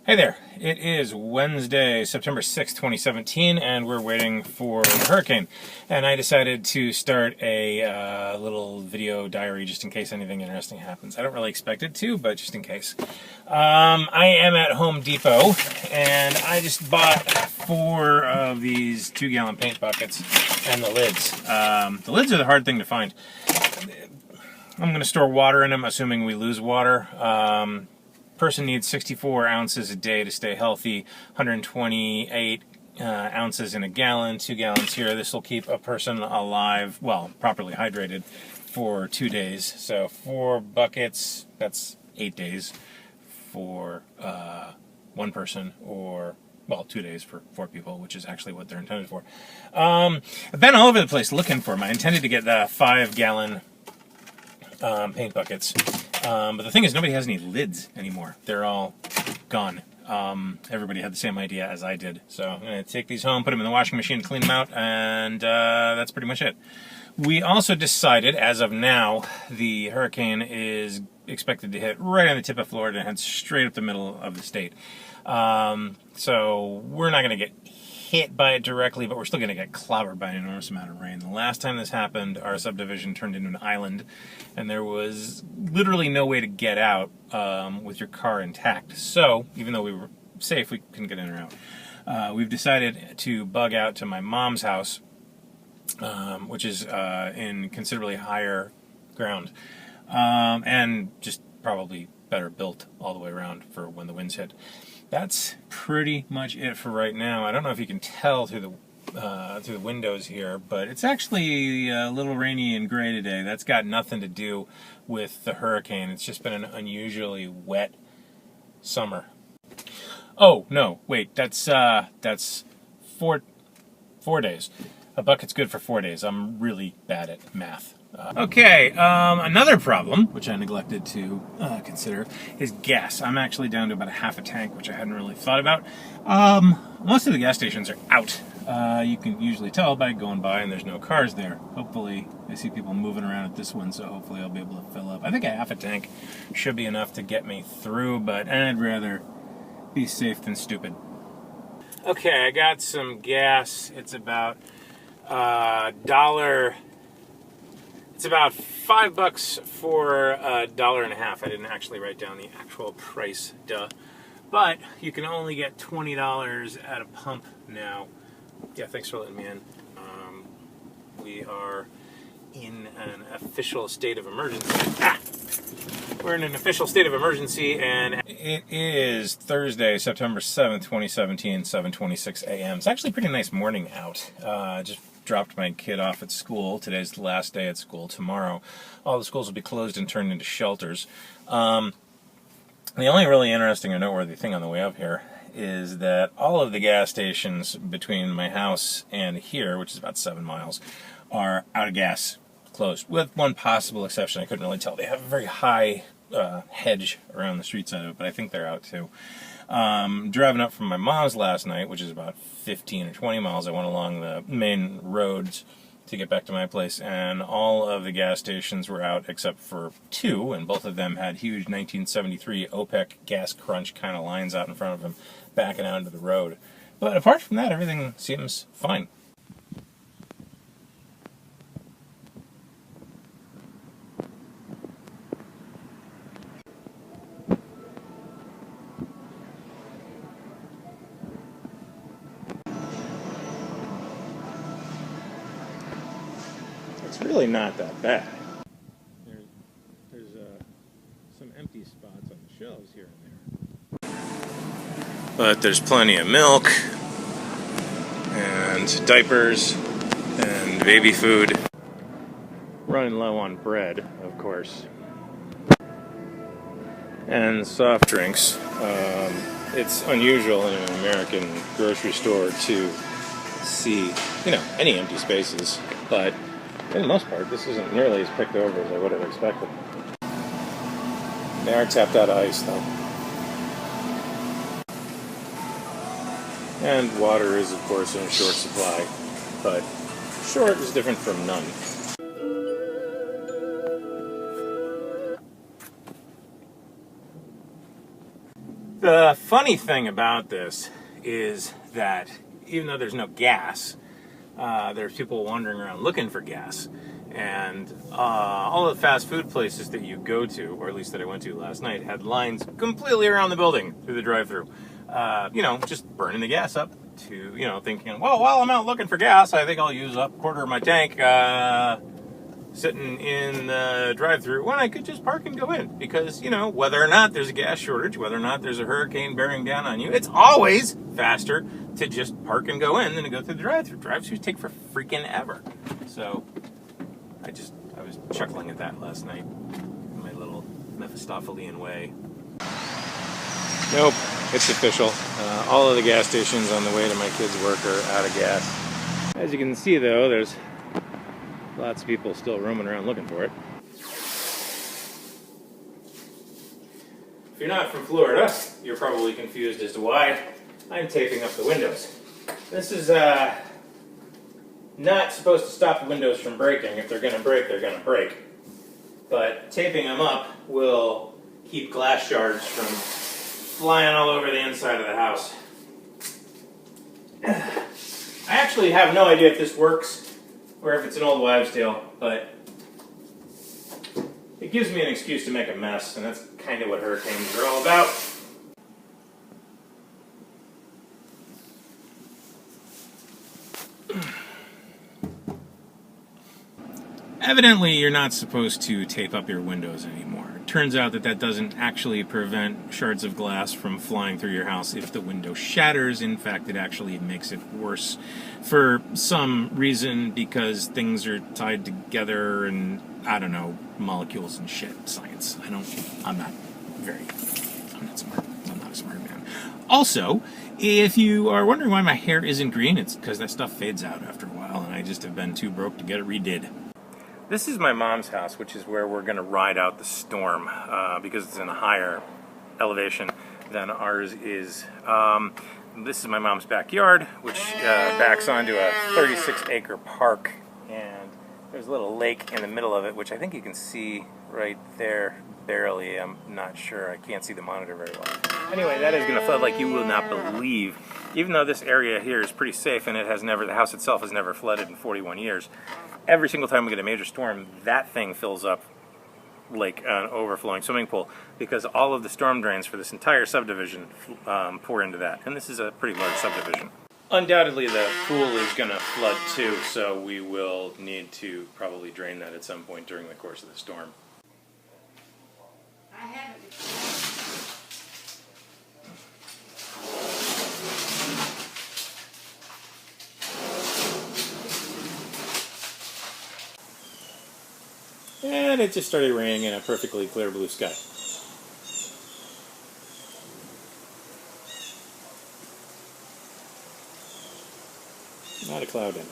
Hey there, it is Wednesday, September 6th, 2017, and we're waiting for the hurricane. And I decided to start a little video diary just in case anything interesting happens. I don't really expect it to, but just in case. I am at Home Depot, and I just bought 4 of these 2-gallon paint buckets and the lids. The lids are the hard thing to find. I'm going to store water in them, assuming we lose water. Person needs 64 ounces a day to stay healthy, 128 ounces in a gallon, 2 gallons here. This will keep a person alive, well, properly hydrated for 2 days. So 4 buckets, that's 8 days for one person, or, well, 2 days for 4 people, which is actually what they're intended for. I've been all over the place looking for them. I intended to get the 5-gallon paint buckets. But the thing is, nobody has any lids anymore. They're all gone. Everybody had the same idea as I did. So I'm going to take these home, put them in the washing machine, clean them out, and that's pretty much it. We also decided, as of now, the hurricane is expected to hit right on the tip of Florida and head straight up the middle of the state. So we're not going to get hit by it directly, but we're still going to get clobbered by an enormous amount of rain. The last time this happened, our subdivision turned into an island, and there was literally no way to get out with your car intact. So, even though we were safe, we couldn't get in or out. We've decided to bug out to my mom's house, which is in considerably higher ground, and just probably better built all the way around for when the winds hit. That's pretty much it for right now. I don't know if you can tell through the windows here, but it's actually a little rainy and gray today. That's got nothing to do with the hurricane. It's just been an unusually wet summer. Oh no, wait, that's 4 days. A bucket's good for 4 days. I'm really bad at math. Okay, another problem, which I neglected to consider, is gas. I'm actually down to about a half a tank, which I hadn't really thought about. Most of the gas stations are out. You can usually tell by going by and there's no cars there. Hopefully, I see people moving around at this one, so hopefully I'll be able to fill up. I think a half a tank should be enough to get me through, but I'd rather be safe than stupid. Okay, I got some gas. It's about $1. It's about $5 for $1.50. I didn't actually write down the actual price, duh. But you can only get $20 at a pump now. Yeah, thanks for letting me in. We are in an official state of emergency. We're in an official state of emergency, and it is Thursday, September 7th, 2017, 7:26 a.m. It's actually a pretty nice morning out. Just dropped my kid off at school. Today's the last day at school. Tomorrow, all the schools will be closed and turned into shelters. The only really interesting or noteworthy thing on the way up here is that all of the gas stations between my house and here, which is about 7 miles, are out of gas, closed, with one possible exception. I couldn't really tell. They have a very high hedge around the street side of it, but I think they're out too. Driving up from my mom's last night, which is about 15 or 20 miles, I went along the main roads to get back to my place, and all of the gas stations were out except for 2, and both of them had huge 1973 OPEC gas crunch kind of lines out in front of them, backing out into the road. But apart from that, everything seems fine. It's really not that bad. There's some empty spots on the shelves here and there. But there's plenty of milk, and diapers, and baby food. Running low on bread, of course. And soft drinks. It's unusual in an American grocery store to see, any empty spaces, but for the most part, this isn't nearly as picked over as I would have expected. They are tapped out of ice, though. And water is, of course, in short supply, but short is different from none. The funny thing about this is that even though there's no gas, there's people wandering around looking for gas. And all the fast food places that you go to, or at least that I went to last night, had lines completely around the building through the drive-thru. Just burning the gas up to, thinking, well, while I'm out looking for gas, I think I'll use up a quarter of my tank sitting in the drive-thru when I could just park and go in. Because, whether or not there's a gas shortage, whether or not there's a hurricane bearing down on you, it's always faster to just park and go in than to go through the drive-thru. Drive-thrus take for freaking ever. So I was chuckling at that last night in my little Mephistophelian way. Nope, it's official. All of the gas stations on the way to my kids' work are out of gas. As you can see, though, there's lots of people still roaming around looking for it. If you're not from Florida, you're probably confused as to why I'm taping up the windows. This is not supposed to stop the windows from breaking. If they're going to break, they're going to break. But taping them up will keep glass shards from flying all over the inside of the house. I actually have no idea if this works or if it's an old wives' tale, but it gives me an excuse to make a mess, and that's kind of what hurricanes are all about. Evidently, you're not supposed to tape up your windows anymore. It turns out that doesn't actually prevent shards of glass from flying through your house if the window shatters. In fact, it actually makes it worse for some reason because things are tied together and, I don't know, molecules and shit. Science. I'm not smart. I'm not a smart man. Also, if you are wondering why my hair isn't green, it's because that stuff fades out after a while, and I just have been too broke to get it redid. This is my mom's house, which is where we're going to ride out the storm because it's in a higher elevation than ours is. This is my mom's backyard, which backs onto a 36-acre park, and there's a little lake in the middle of it, which I think you can see right there, barely. I'm not sure. I can't see the monitor very well. Anyway, that is going to flood like you will not believe. Even though this area here is pretty safe and the house itself has never flooded in 41 years, every single time we get a major storm, that thing fills up like an overflowing swimming pool because all of the storm drains for this entire subdivision pour into that. And this is a pretty large subdivision. Undoubtedly, the pool is going to flood too, so we will need to probably drain that at some point during the course of the storm. I haven't. And it just started raining in a perfectly clear blue sky. Not a cloud in it.